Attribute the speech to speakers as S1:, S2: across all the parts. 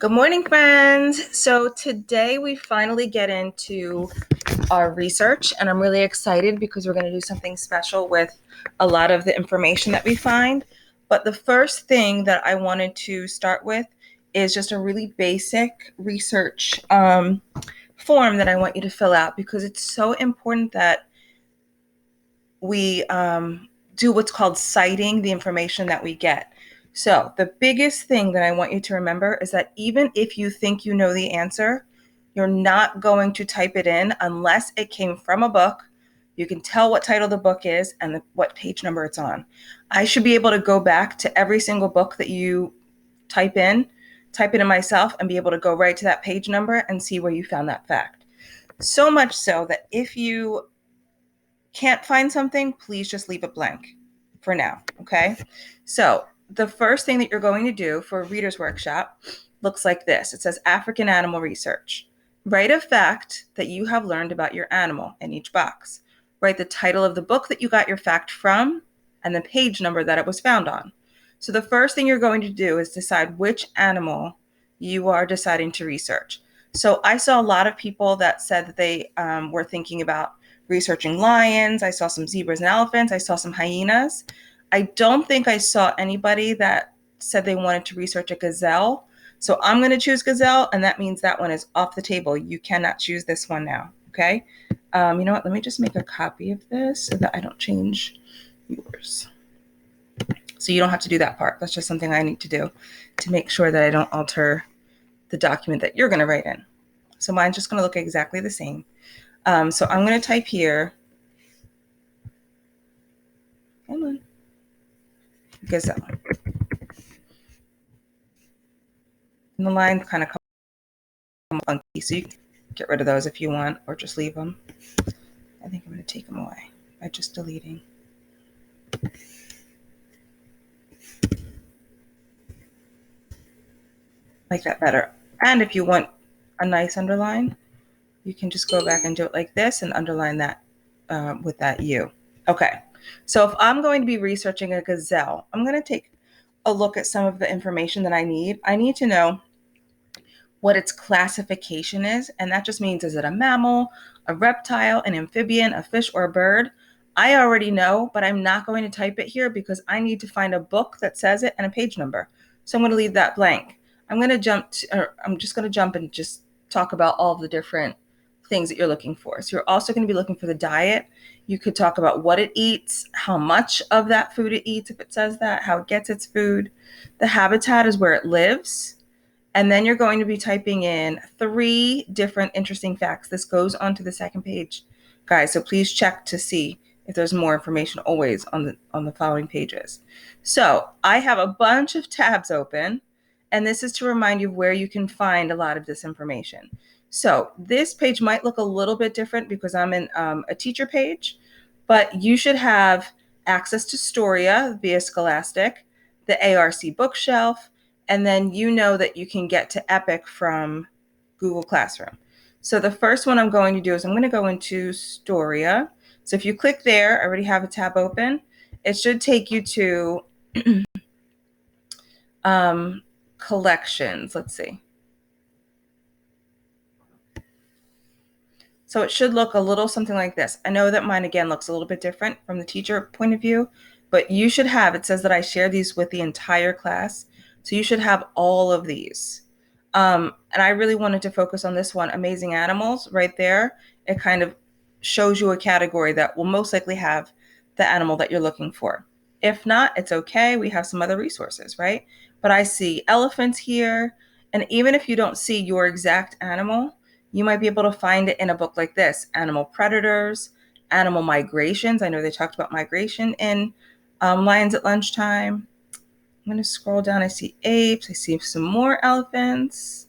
S1: Good morning, friends. So today we finally get into our research, and I'm really excited because we're going to do something special with a lot of the information that we find. But the first thing that I wanted to start with is just a really basic research form that I want you to fill out because it's so important that we do what's called citing the information that we get. So, the biggest thing that I want you to remember is that even if you think you know the answer, you're not going to type it in unless it came from a book. You can tell what title the book is and what page number it's on. I should be able to go back to every single book that you type it in myself, and be able to go right to that page number and see where you found that fact. So much so that if you can't find something, please just leave it blank for now, okay? So the first thing that you're going to do for a reader's workshop looks like this. It says African animal research. Write a fact that you have learned about your animal in each box. Write the title of the book that you got your fact from and the page number that it was found on. So the first thing you're going to do is decide which animal you are deciding to research. So I saw a lot of people that said that they were thinking about researching lions. I saw some zebras and elephants. I saw some hyenas. I don't think I saw anybody that said they wanted to research a gazelle. So I'm going to choose gazelle, and that means that one is off the table. You cannot choose this one now, okay? You know what? Let me just make a copy of this so that I don't change yours. So you don't have to do that part. That's just something I need to do to make sure that I don't alter the document that you're going to write in. So mine's just going to look exactly the same. So I'm going to type here, come on, gazelle. And the lines kind of come funky, so you can get rid of those if you want, or just leave them. I think I'm going to take them away by just deleting. Like that better. And if you want a nice underline, you can just go back and do it like this and underline that with that U. Okay, so if I'm going to be researching a gazelle, I'm going to take a look at some of the information that I need. I need to know what its classification is, and that just means, is it a mammal, a reptile, an amphibian, a fish, or a bird? I already know, but I'm not going to type it here because I need to find a book that says it and a page number. So I'm going to leave that blank. I'm just going to jump and just talk about all of the different things that you're looking for. So you're also going to be looking for the diet. You could talk about what it eats, how much of that food it eats, if it says that, how it gets its food. The habitat is where it lives. And then you're going to be typing in 3 different interesting facts. This goes onto the second page, guys. So please check to see if there's more information always on the following pages. So I have a bunch of tabs open, and this is to remind you of where you can find a lot of this information. So this page might look a little bit different because I'm in a teacher page, but you should have access to Storia via Scholastic, the ARC bookshelf, and then you know that you can get to Epic from Google Classroom. So the first one I'm going to do is I'm going to go into Storia. So if you click there, I already have a tab open. It should take you to collections. Let's see. So it should look a little something like this. I know that mine, again, looks a little bit different from the teacher point of view, but you should have, it says that I share these with the entire class. So you should have all of these. And I really wanted to focus on this one, Amazing Animals, right there. It kind of shows you a category that will most likely have the animal that you're looking for. If not, it's okay. We have some other resources, right? But I see elephants here. And even if you don't see your exact animal, you might be able to find it in a book like this, Animal Predators, Animal Migrations. I know they talked about migration in Lions at Lunchtime. I'm going to scroll down. I see apes. I see some more elephants.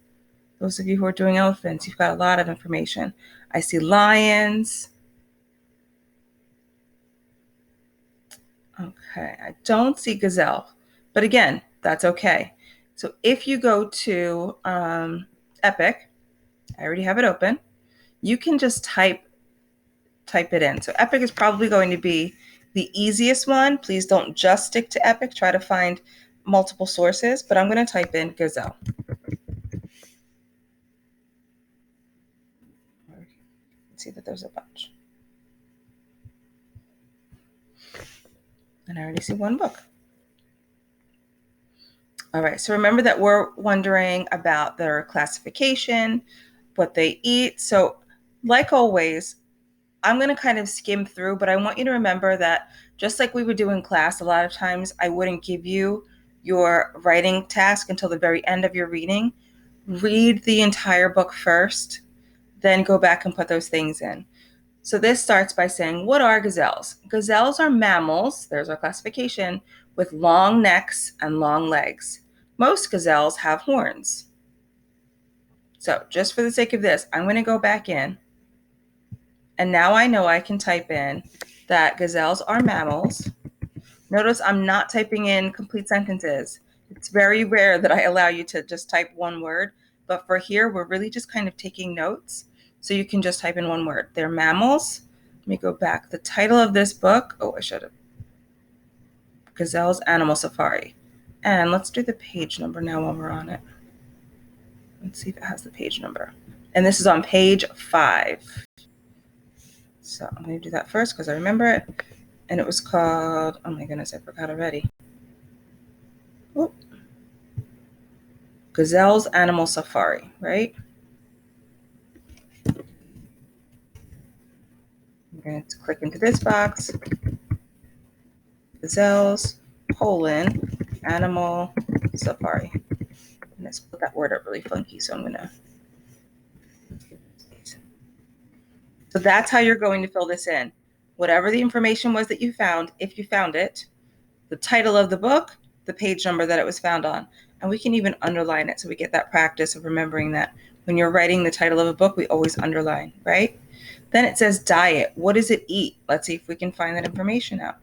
S1: Those of you who are doing elephants, you've got a lot of information. I see lions. Okay, I don't see gazelle, but again, that's okay. So if you go to Epic, I already have it open. You can just type it in. So Epic is probably going to be the easiest one. Please don't just stick to Epic. Try to find multiple sources, but I'm going to type in gazelle. See that there's a bunch. And I already see one book. All right, so remember that we're wondering about their classification, what they eat. So like always, I'm going to kind of skim through, but I want you to remember that just like we would do in class, a lot of times I wouldn't give you your writing task until the very end of your reading. Read the entire book first, then go back and put those things in. So this starts by saying, what are gazelles? Gazelles are mammals, there's our classification, with long necks and long legs. Most gazelles have horns. So just for the sake of this, I'm going to go back in. And now I know I can type in that gazelles are mammals. Notice I'm not typing in complete sentences. It's very rare that I allow you to just type one word. But for here, we're really just kind of taking notes. So you can just type in one word. They're mammals. Let me go back. The title of this book, I should have. Gazelle's Animal Safari. And let's do the page number now while we're on it. Let's see if it has the page number. And this is on page 5. So I'm going to do that first because I remember it. And it was called, oh my goodness, I forgot already. Oh. Gazelle's Animal Safari, right? I'm going to click into this box. Gazelle's, Animal Safari. And let's put that word up really funky, so I'm going to. So that's how you're going to fill this in. Whatever the information was that you found, if you found it, the title of the book, the page number that it was found on. And we can even underline it so we get that practice of remembering that when you're writing the title of a book, we always underline, right? Then it says diet. What does it eat? Let's see if we can find that information out.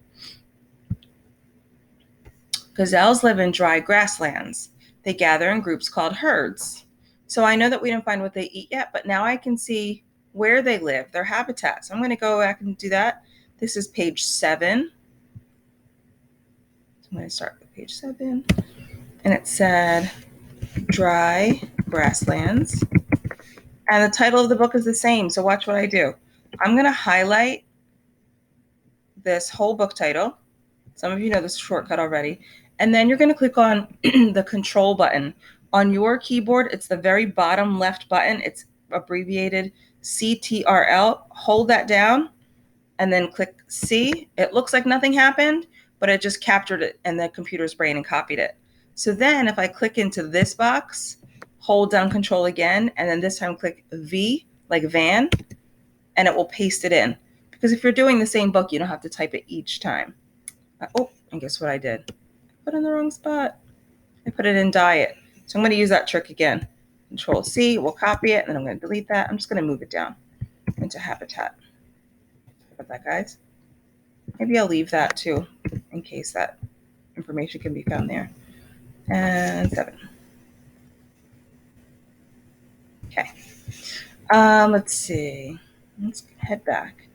S1: Gazelles live in dry grasslands. They gather in groups called herds. So I know that we didn't find what they eat yet, but now I can see where they live, their habitat. So I'm going to go back and do that. This is page 7. So I'm going to start with page 7. And it said dry grasslands. And the title of the book is the same. So watch what I do. I'm going to highlight this whole book title. Some of you know this shortcut already. And then you're going to click on the control button. On your keyboard, it's the very bottom left button. It's abbreviated CTRL. Hold that down and then click C. It looks like nothing happened, but it just captured it in the computer's brain and copied it. So then if I click into this box, hold down control again, and then this time click V, like van, and it will paste it in. Because if you're doing the same book, you don't have to type it each time. And guess what I did? I put it in the wrong spot. I put it in diet. So I'm going to use that trick again. Control C, we'll copy it, and then I'm going to delete that. I'm just going to move it down into habitat. Sorry about that, guys. Maybe I'll leave that too, in case that information can be found there. And 7. Okay. Let's see. Let's head back.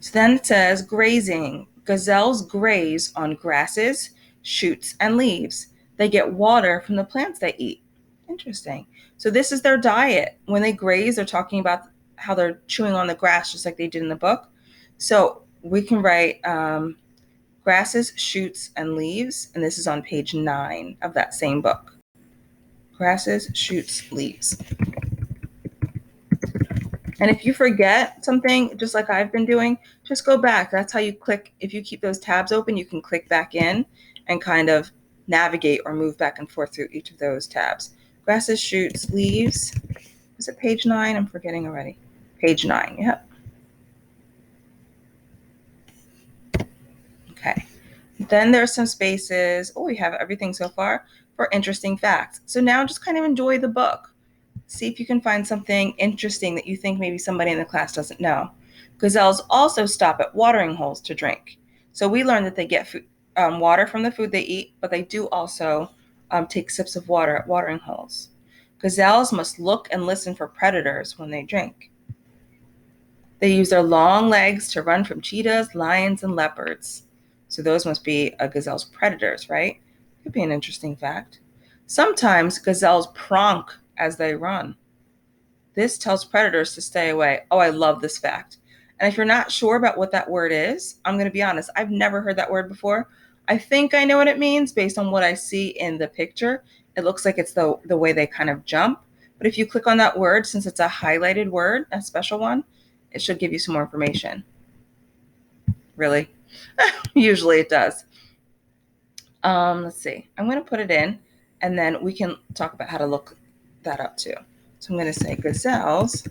S1: So then it says grazing. Gazelles graze on grasses, shoots, and leaves. They get water from the plants they eat. Interesting. So this is their diet. When they graze, they're talking about how they're chewing on the grass, just like they did in the book. So we can write grasses, shoots, and leaves. And this is on page 9 of that same book. Grasses, shoots, leaves. And if you forget something, just like I've been doing, just go back. That's how you click. If you keep those tabs open, you can click back in and kind of navigate or move back and forth through each of those tabs. Grasses, shoots, leaves. Is it page 9? I'm forgetting already. Page 9, yep. Okay. Then there's some spaces. We have everything so far for interesting facts. So now just kind of enjoy the book. See if you can find something interesting that you think maybe somebody in the class doesn't know. Gazelles also stop at watering holes to drink. So we learned that they get water from the food they eat, but they do also take sips of water at watering holes. Gazelles must look and listen for predators when they drink. They use their long legs to run from cheetahs, lions, and leopards. So those must be a gazelle's predators, right? Could be an interesting fact. Sometimes gazelles pronk as they run. This tells predators to stay away. Oh, I love this fact. And if you're not sure about what that word is, I'm going to be honest, I've never heard that word before. I think I know what it means based on what I see in the picture. It looks like it's the way they kind of jump. But if you click on that word, since it's a highlighted word, a special one, it should give you some more information. Really? Usually it does. Let's see. I'm going to put it in, and then we can talk about how to look that up too. So I'm going to say gazelles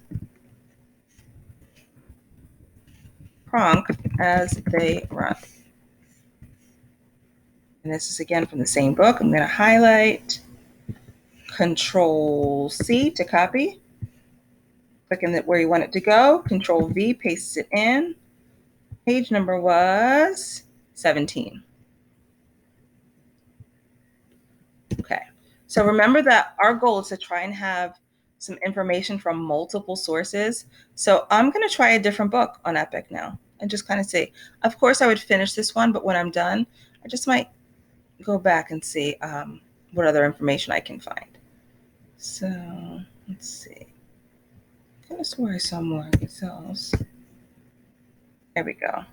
S1: pronk as they run. And this is again from the same book. I'm going to highlight, Control C to copy. Click in where you want it to go. Control V pastes it in. Page number was 17. Okay. So remember that our goal is to try and have some information from multiple sources. So I'm going to try a different book on Epic now and just kind of see. Of course, I would finish this one, but when I'm done, I just might go back and see what other information I can find. So let's see. I could have swore I saw more gazelles. There we go.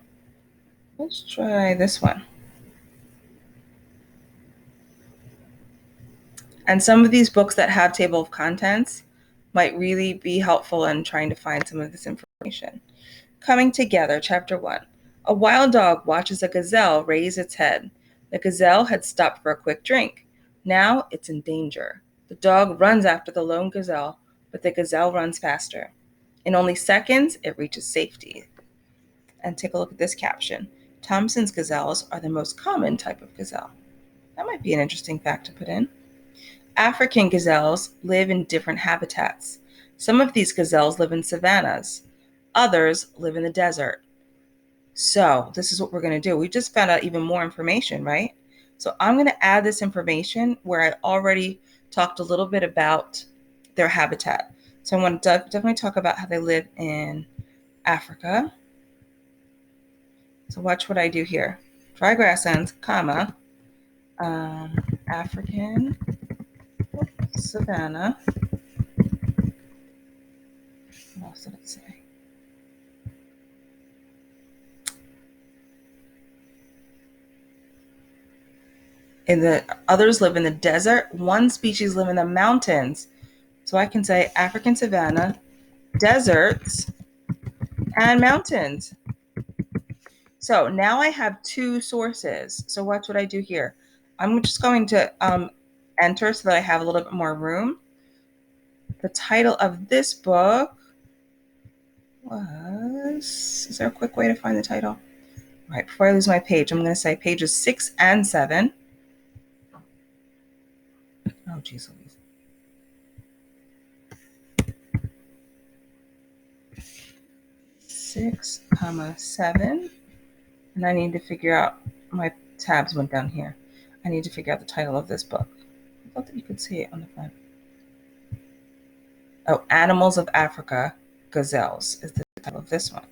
S1: Let's try this one. And some of these books that have table of contents might really be helpful in trying to find some of this information. Coming Together, Chapter 1. A wild dog watches a gazelle raise its head. The gazelle had stopped for a quick drink. Now it's in danger. The dog runs after the lone gazelle, but the gazelle runs faster. In only seconds, it reaches safety. And take a look at this caption. Thomson's gazelles are the most common type of gazelle. That might be an interesting fact to put in. African gazelles live in different habitats. Some of these gazelles live in savannas. Others live in the desert. So this is what we're going to do. We just found out even more information, right? So I'm going to add this information where I already talked a little bit about their habitat. So I want to definitely talk about how they live in Africa. So watch what I do here. Dry grasslands, comma, African savanna. What else did it say? And the others live in the desert. One species live in the mountains. So I can say African savanna, deserts, and mountains. So now I have two sources. So watch what I do here. I'm just going to enter so that I have a little bit more room. The title of this book was, is there a quick way to find the title? All right, before I lose my page, I'm going to say pages 6 and 7. Oh, geez Louise. 6, 7. And I need to figure out, my tabs went down here. I need to figure out the title of this book. I thought that you could see it on the front. Oh, Animals of Africa, Gazelles is the title of this one.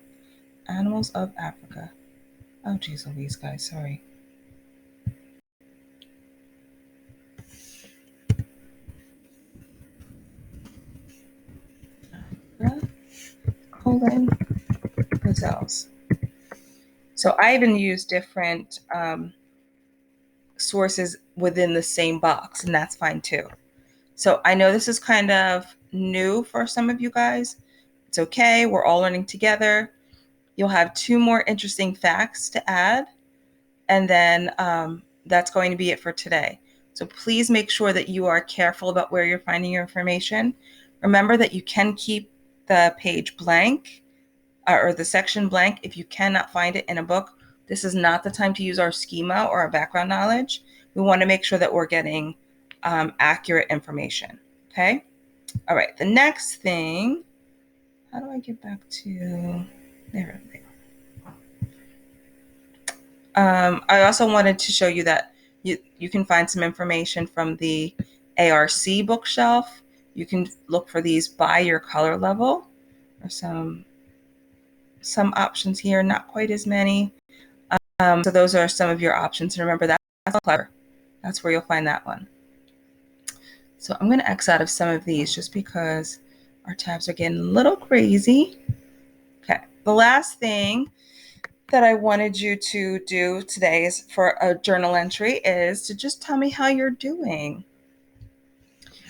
S1: Animals of Africa. Oh, geez Louise, guys, sorry. Colon, gazelles. So I even use different sources within the same box, and that's fine too. So I know this is kind of new for some of you guys. It's okay. We're all learning together. You'll have 2 more interesting facts to add, and then that's going to be it for today. So please make sure that you are careful about where you're finding your information. Remember that you can keep the page blank or the section blank if you cannot find it in a book. This is not the time to use our schema or our background knowledge. We want to make sure that we're getting accurate information. Okay. All right. The next thing, how do I get back to there? I also wanted to show you that you can find some information from the ARC bookshelf. You can look for these by your color level. There's some options here, not quite as many. So those are some of your options. And remember, that's clever. That's where you'll find that one. So I'm going to X out of some of these just because Our tabs are getting a little crazy. Okay, the last thing that I wanted you to do today is for a journal entry is to just tell me how you're doing.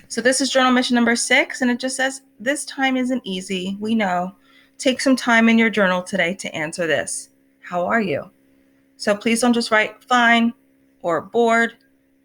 S1: So this is journal mission number 6, and it just says, this time isn't easy, we know. Take some time in your journal today to answer this. How are you? So please don't just write fine or bored.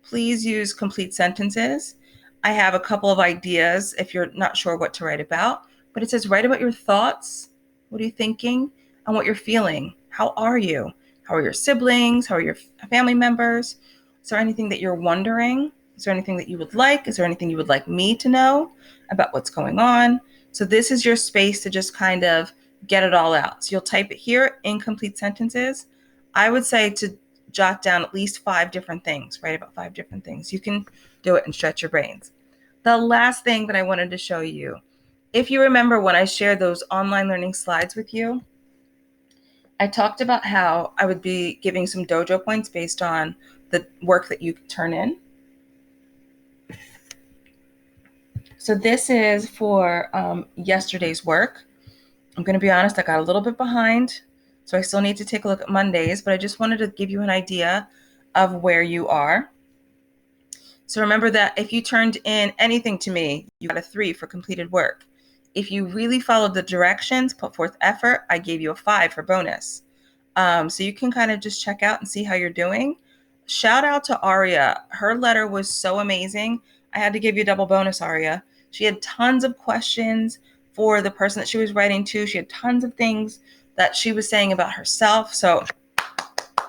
S1: Please use complete sentences. I have a couple of ideas if you're not sure what to write about, but it says write about your thoughts. What are you thinking? And what you're feeling. How are you? How are your siblings? How are your family members? Is there anything that you're wondering? Is there anything that you would like? Is there anything you would like me to know about what's going on? So this is your space to just kind of get it all out. So you'll type it here in complete sentences. I would say to jot down at least 5 different things, write about 5 different things. You can do it and stretch your brains. The last thing that I wanted to show you, if you remember when I shared those online learning slides with you, I talked about how I would be giving some dojo points based on the work that you turn in. So this is for yesterday's work. I'm going to be honest, I got a little bit behind, so I still need to take a look at Mondays, but I just wanted to give you an idea of where you are. So remember that if you turned in anything to me, you got a 3 for completed work. If you really followed the directions, put forth effort, I gave you a 5 for bonus. So you can kind of just check out and see how you're doing. Shout out to Aria. Her letter was so amazing. I had to give you a double bonus, Aria. She had tons of questions for the person that she was writing to. She had tons of things that she was saying about herself. So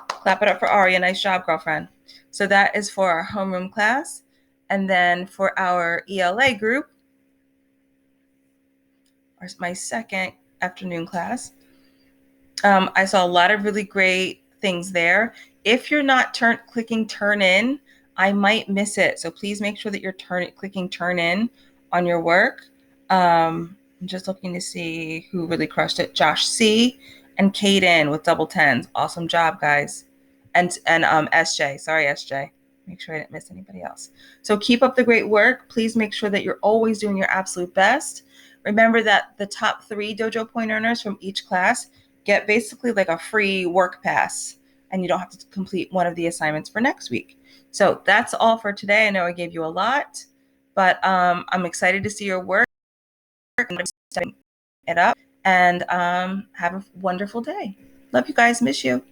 S1: clap it up for Aria. Nice job, girlfriend. So that is for our homeroom class. And then for our ELA group, or my second afternoon class, I saw a lot of really great things there. If you're not clicking turn in, I might miss it. So please make sure that you're clicking turn in on your work. I'm just looking to see who really crushed it. Josh C. and Kaden with double 10s. Awesome job, guys. And SJ. Sorry, SJ. Make sure I didn't miss anybody else. So keep up the great work. Please make sure that you're always doing your absolute best. Remember that the top 3 Dojo Point earners from each class get basically like a free work pass, and you don't have to complete one of the assignments for next week. So that's all for today. I know I gave you a lot, but I'm excited to see your work and setting it up, and have a wonderful day. Love you guys. Miss you.